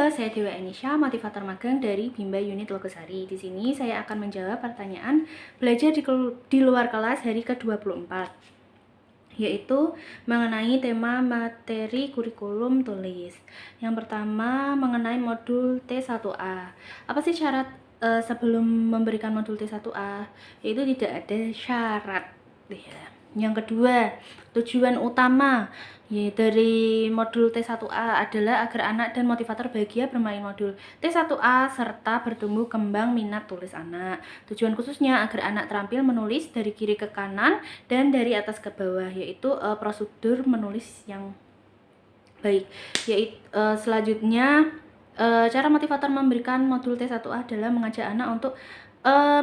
Halo, saya Dewa Enisha, motivator magang dari Bimba Unit Logosari. Di sini saya akan menjawab pertanyaan belajar di luar kelas hari ke-24, yaitu mengenai tema materi kurikulum tulis. Yang pertama, mengenai modul T1A. Apa sih syarat sebelum memberikan modul T1A? Yaitu tidak ada syarat. Yang kedua, tujuan utama dari modul T1A adalah agar anak dan motivator bahagia bermain modul T1A serta bertumbuh kembang minat tulis anak. Tujuan khususnya agar anak terampil menulis dari kiri ke kanan dan dari atas ke bawah, yaitu prosedur menulis yang baik. Selanjutnya, cara motivator memberikan modul T1A adalah mengajak anak untuk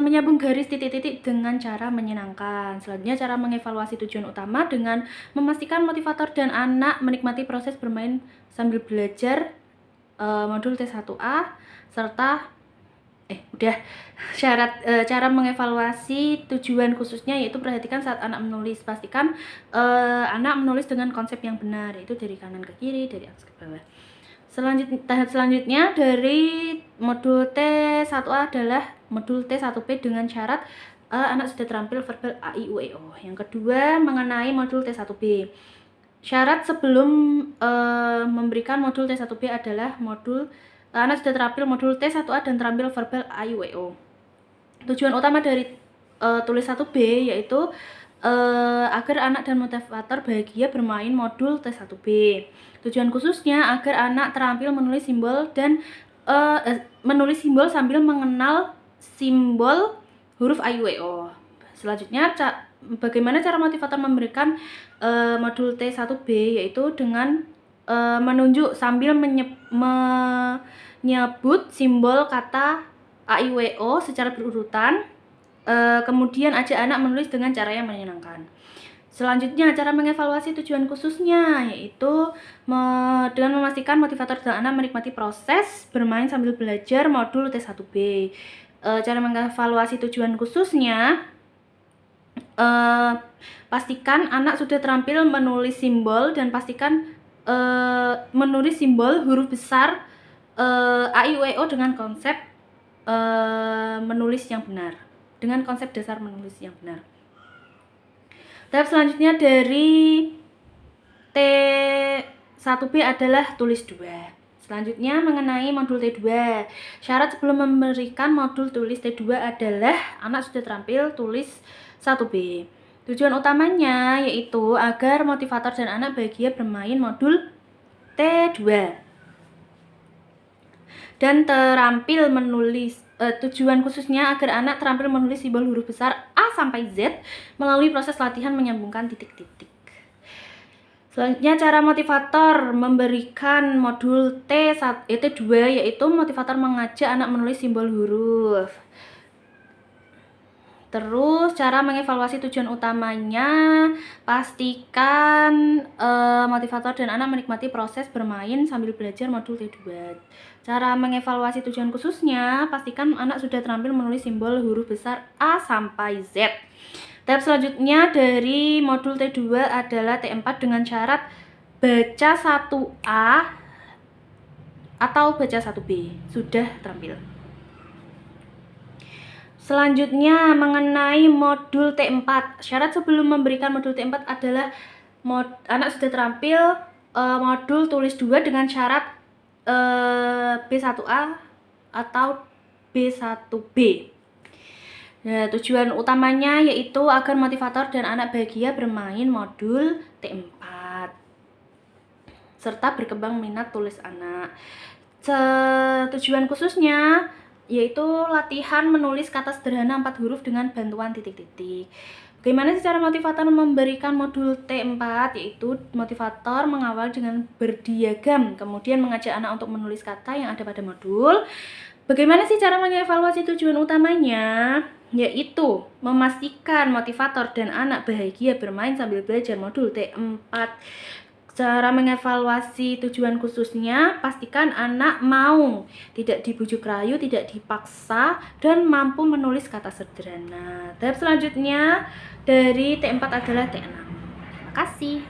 menyambung garis titik-titik dengan cara menyenangkan. Selanjutnya, cara mengevaluasi tujuan utama dengan memastikan motivator dan anak menikmati proses bermain sambil belajar modul T1A serta cara mengevaluasi tujuan khususnya yaitu perhatikan saat anak menulis. Pastikan anak menulis dengan konsep yang benar, yaitu dari kanan ke kiri, dari atas ke bawah. Tahap selanjutnya dari modul T1A adalah modul T1B dengan syarat anak sudah terampil verbal A, I, U, E, O. Yang kedua, mengenai modul T1B. Syarat sebelum memberikan modul T1B adalah anak sudah terampil modul T1A dan terampil verbal A, I, U, E, O. Tujuan utama dari tulis 1B yaitu agar anak dan motivator bahagia bermain modul T1B. Tujuan khususnya agar anak terampil menulis simbol dan menulis simbol sambil mengenal simbol huruf A, I, U, E, O. Selanjutnya, bagaimana cara motivator memberikan modul T1B, yaitu dengan menunjuk sambil menyebut simbol kata A, I, U, E, O secara berurutan. Kemudian ajak anak menulis dengan cara yang menyenangkan. Selanjutnya, cara mengevaluasi tujuan khususnya yaitu dengan memastikan motivator dan anak menikmati proses bermain sambil belajar modul T1B. Cara mengevaluasi tujuan khususnya, pastikan anak sudah terampil menulis simbol dan pastikan menulis simbol huruf besar A, I, U, E, O dengan konsep menulis yang benar, dengan konsep dasar menulis yang benar. Tahap selanjutnya dari T1B adalah tulis 2. Selanjutnya mengenai modul T2. Syarat sebelum memberikan modul tulis T2 adalah anak sudah terampil tulis 1B. Tujuan utamanya yaitu agar motivator dan anak bahagia bermain modul T2 dan terampil menulis. Tujuan khususnya agar anak terampil menulis simbol huruf besar A sampai Z melalui proses latihan menyambungkan titik-titik. Selanjutnya, cara motivator memberikan modul T2 yaitu motivator mengajak anak menulis simbol huruf. Terus, cara mengevaluasi tujuan utamanya, pastikan motivator dan anak menikmati proses bermain sambil belajar modul T2. Cara mengevaluasi tujuan khususnya, pastikan anak sudah terampil menulis simbol huruf besar A sampai Z. Tahap selanjutnya dari modul T2 adalah T4 dengan syarat baca 1A atau baca 1B. Sudah terampil. Selanjutnya mengenai modul T4. Syarat sebelum memberikan modul T4 adalah anak sudah terampil modul tulis 2 dengan syarat B1A atau B1B. Nah, tujuan utamanya yaitu agar motivator dan anak bahagia bermain modul T4 serta berkembang minat tulis anak. Tujuan khususnya yaitu latihan menulis kata sederhana 4 huruf dengan bantuan titik-titik. Bagaimana sih cara motivator memberikan modul T4? Yaitu motivator mengawal dengan berdiagram, kemudian mengajak anak untuk menulis kata yang ada pada modul. Bagaimana sih cara mengevaluasi tujuan utamanya? Yaitu memastikan motivator dan anak bahagia bermain sambil belajar modul T4. Cara mengevaluasi tujuan khususnya, pastikan anak mau, tidak dibujuk rayu, tidak dipaksa, dan mampu menulis kata sederhana. Tahap selanjutnya dari T4 adalah T6. Terima kasih.